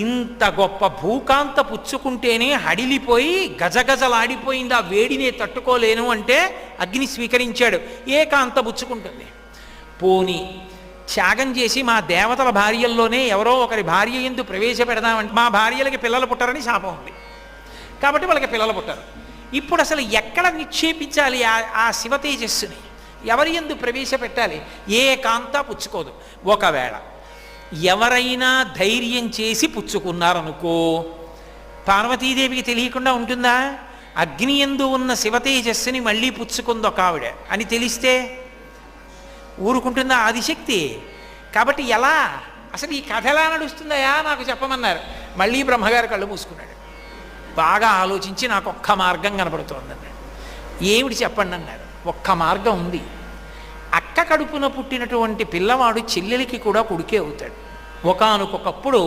ఇంత గొప్ప భూకాంత పుచ్చుకుంటేనే హడిలిపోయి గజగజలాడిపోయింది, ఆ వేడినే తట్టుకోలేను అంటే అగ్ని స్వీకరించాడు. ఏ కాంత పుచ్చుకుంటుంది? పోని త్యాగం చేసి మా దేవతల భార్యల్లోనే ఎవరో ఒకరి భార్య యందు ప్రవేశపెడదామంటే మా భార్యలకి పిల్లలు పుట్టారని శాపం ఉంది కాబట్టి వాళ్ళకి పిల్లలు పుట్టారు. ఇప్పుడు అసలు ఎక్కడ నిక్షేపించాలి ఆ శివ తేజస్సుని? ఎవరి యందు ప్రవేశపెట్టాలి? ఏ కాంత పుచ్చుకోదు. ఒకవేళ ఎవరైనా ధైర్యం చేసి పుచ్చుకున్నారనుకో, పార్వతీదేవికి తెలియకుండా ఉంటుందా? అగ్ని యందు ఉన్న శివ తేజస్సుని మళ్ళీ పుచ్చుకుంది ఒక ఆవిడ అని తెలిస్తే ఊరుకుంటుందా ఆదిశక్తి? కాబట్టి ఎలా అసలు ఈ కథ ఎలా నడుస్తుందయా నాకు చెప్పమన్నారు. మళ్ళీ బ్రహ్మగారు కళ్ళు మూసుకున్నాడు. బాగా ఆలోచించి నాకు ఒక్క మార్గం కనపడుతోంది అన్నాడు. ఏమిటి చెప్పండి అన్నారు. ఒక్క మార్గం ఉంది. అక్క కడుపున పుట్టినటువంటి పిల్లవాడు చెల్లెలికి కూడా కొడుకే అవుతాడు. ఒకానొకప్పుడు